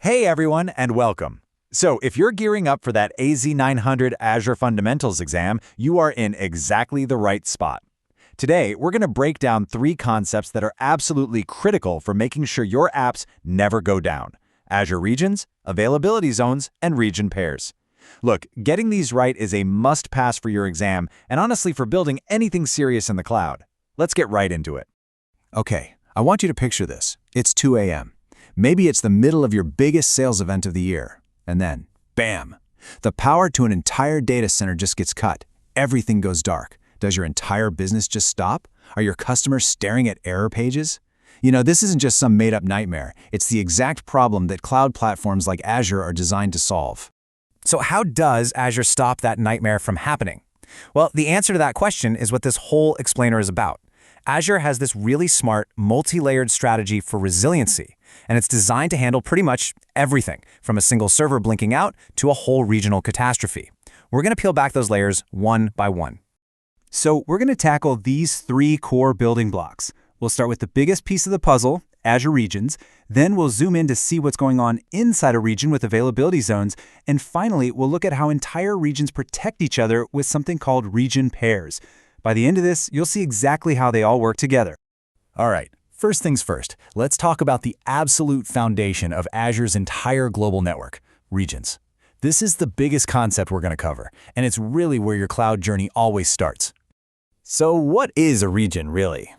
Hey everyone, and welcome. So if you're gearing up for that AZ-900 Azure Fundamentals exam, you are in exactly the right spot. Today, we're going to break down three concepts that are absolutely critical for making sure your apps never go down: Azure Regions, Availability Zones, and Region Pairs. Look, getting these right is a must-pass for your exam, and honestly for building anything serious in the cloud. Let's get right into it. Okay, I want you to picture this. It's 2 a.m. Maybe it's the middle of your biggest sales event of the year. And then, bam! The power to an entire data center just gets cut. Everything goes dark. Does your entire business just stop? Are your customers staring at error pages? You know, this isn't just some made-up nightmare. It's the exact problem that cloud platforms like Azure are designed to solve. So how does Azure stop that nightmare from happening? Well, the answer to that question is what this whole explainer is about. Azure has this really smart, multi-layered strategy for resiliency, and it's designed to handle pretty much everything, from a single server blinking out to a whole regional catastrophe. We're going to peel back those layers one by one. So we're going to tackle these three core building blocks. We'll start with the biggest piece of the puzzle, Azure Regions, then we'll zoom in to see what's going on inside a region with availability zones, and finally, we'll look at how entire regions protect each other with something called region pairs. By the end of this, you'll see exactly how they all work together. All right, first things first, let's talk about the absolute foundation of Azure's entire global network: regions. This is the biggest concept we're going to cover, and it's really where your cloud journey always starts. So what is a region, really?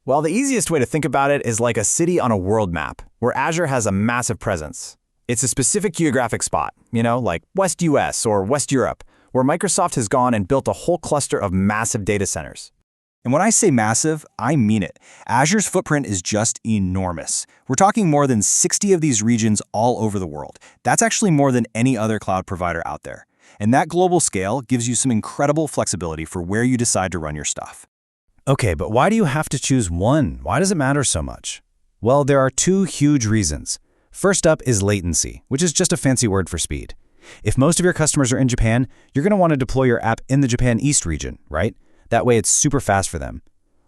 Well, the easiest way to think about it is like a city on a world map, where Azure has a massive presence. It's a specific geographic spot, like West US or West Europe, where Microsoft has gone and built a whole cluster of massive data centers. And when I say massive, I mean it. Azure's footprint is just enormous. We're talking more than 60 of these regions all over the world. That's actually more than any other cloud provider out there. And that global scale gives you some incredible flexibility for where you decide to run your stuff. Okay, but why do you have to choose one? Why does it matter so much? Well, there are two huge reasons. First up is latency, which is just a fancy word for speed. If most of your customers are in Japan, you're going to want to deploy your app in the Japan East region, right? That way it's super fast for them.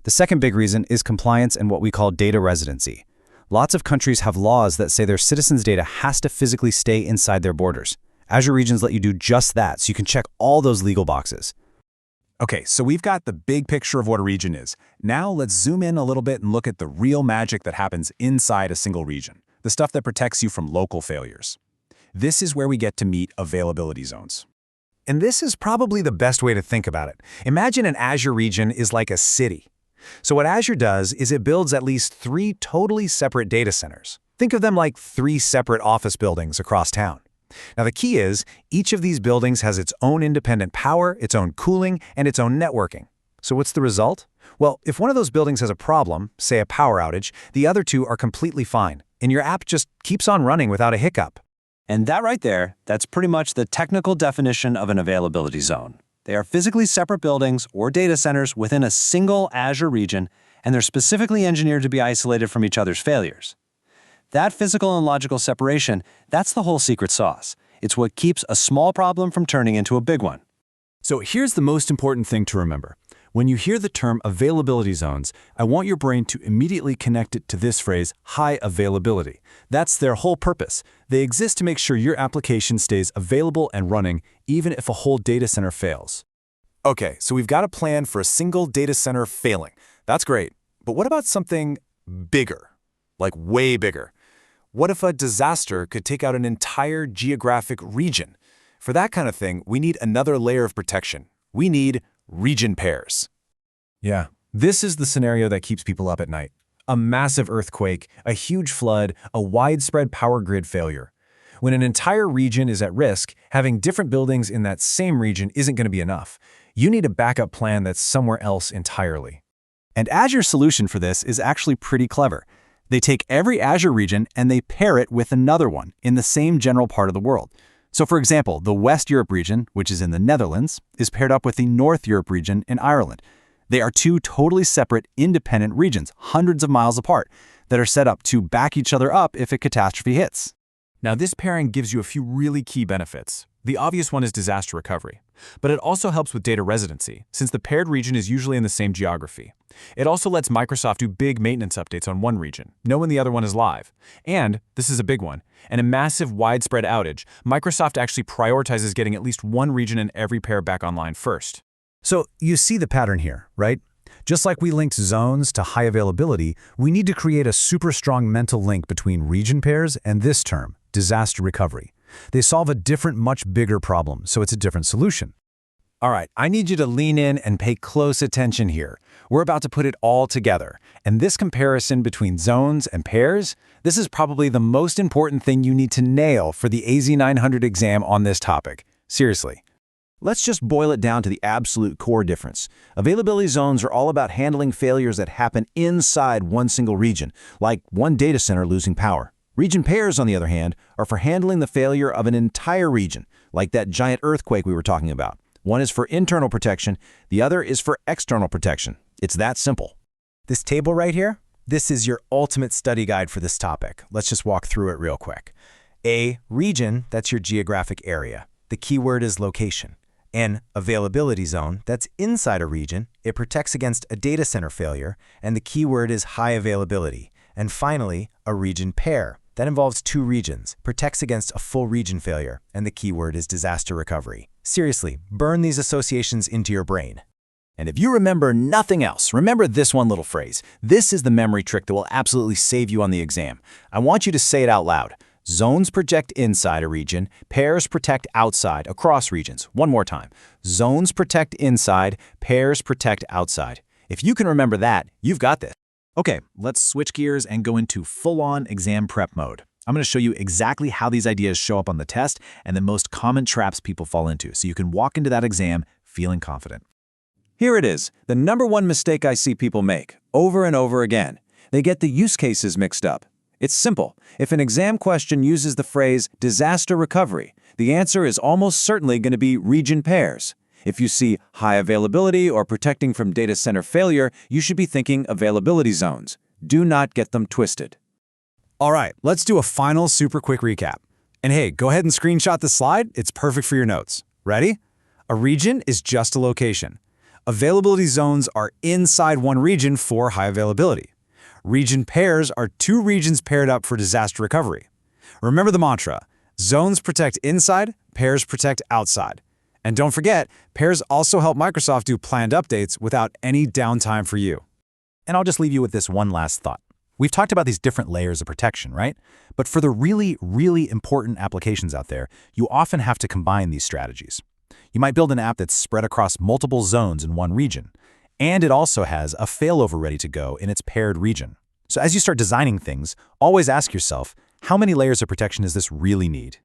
The second big reason is compliance and what we call data residency. Lots of countries have laws that say their citizens' data has to physically stay inside their borders. Azure Regions let you do just that, so you can check all those legal boxes. Okay, so we've got the big picture of what a region is. Now let's zoom in a little bit and look at the real magic that happens inside a single region, the stuff that protects you from local failures. This is where we get to meet availability zones. And this is probably the best way to think about it. Imagine an Azure region is like a city. So what Azure does is it builds at least three totally separate data centers. Think of them like three separate office buildings across town. Now the key is, each of these buildings has its own independent power, its own cooling, and its own networking. So what's the result? Well, if one of those buildings has a problem, say a power outage, the other two are completely fine, and your app just keeps on running without a hiccup. And that right there, that's pretty much the technical definition of an availability zone. They are physically separate buildings or data centers within a single Azure region, and they're specifically engineered to be isolated from each other's failures. That physical and logical separation, that's the whole secret sauce. It's what keeps a small problem from turning into a big one. So here's the most important thing to remember. When you hear the term availability zones, I want your brain to immediately connect it to this phrase, high availability. That's their whole purpose. They exist to make sure your application stays available and running, even if a whole data center fails. Okay, so we've got a plan for a single data center failing. That's great. But what about something bigger? Like way bigger? What if a disaster could take out an entire geographic region? For that kind of thing, we need another layer of protection. We need region pairs. Yeah, this is the scenario that keeps people up at night. A massive earthquake, a huge flood, a widespread power grid failure. When an entire region is at risk, having different buildings in that same region isn't going to be enough. You need a backup plan that's somewhere else entirely. And Azure's solution for this is actually pretty clever. They take every Azure region and they pair it with another one in the same general part of the world. So for example, the West Europe region, which is in the Netherlands, is paired up with the North Europe region in Ireland. They are two totally separate, independent regions, hundreds of miles apart, that are set up to back each other up if a catastrophe hits. Now this pairing gives you a few really key benefits. The obvious one is disaster recovery. But it also helps with data residency, since the paired region is usually in the same geography. It also lets Microsoft do big maintenance updates on one region, know when the other one is live. And, this is a big one, in a massive widespread outage, Microsoft actually prioritizes getting at least one region in every pair back online first. So you see the pattern here, right? Just like we linked zones to high availability, we need to create a super strong mental link between region pairs and this term, disaster recovery. They solve a different, much bigger problem, so it's a different solution. All right, I need you to lean in and pay close attention here. We're about to put it all together. And this comparison between zones and pairs, this is probably the most important thing you need to nail for the AZ-900 exam on this topic. Seriously. Let's just boil it down to the absolute core difference. Availability zones are all about handling failures that happen inside one single region, like one data center losing power. Region pairs, on the other hand, are for handling the failure of an entire region, like that giant earthquake we were talking about. One is for internal protection, the other is for external protection. It's that simple. This table right here, this is your ultimate study guide for this topic. Let's just walk through it real quick. A region, that's your geographic area. The keyword is location. An availability zone, that's inside a region. It protects against a data center failure, and the keyword is high availability. And finally, a region pair. That involves two regions, protects against a full region failure, and the keyword is disaster recovery. Seriously, burn these associations into your brain. And if you remember nothing else, remember this one little phrase. This is the memory trick that will absolutely save you on the exam. I want you to say it out loud. Zones protect inside a region, pairs protect outside, across regions. One more time. Zones protect inside, pairs protect outside. If you can remember that, you've got this. Okay, let's switch gears and go into full-on exam prep mode. I'm going to show you exactly how these ideas show up on the test and the most common traps people fall into, so you can walk into that exam feeling confident. Here it is, the #1 mistake I see people make, over and over again. They get the use cases mixed up. It's simple. If an exam question uses the phrase disaster recovery, the answer is almost certainly going to be region pairs. If you see high availability or protecting from data center failure, you should be thinking availability zones. Do not get them twisted. All right, let's do a final super quick recap. And hey, go ahead and screenshot the slide. It's perfect for your notes. Ready? A region is just a location. Availability zones are inside one region for high availability. Region pairs are two regions paired up for disaster recovery. Remember the mantra, zones protect inside, pairs protect outside. And don't forget, pairs also help Microsoft do planned updates without any downtime for you. And I'll just leave you with this one last thought. We've talked about these different layers of protection, right? But for the really, really important applications out there, you often have to combine these strategies. You might build an app that's spread across multiple zones in one region, and it also has a failover ready to go in its paired region. So as you start designing things, always ask yourself, how many layers of protection does this really need?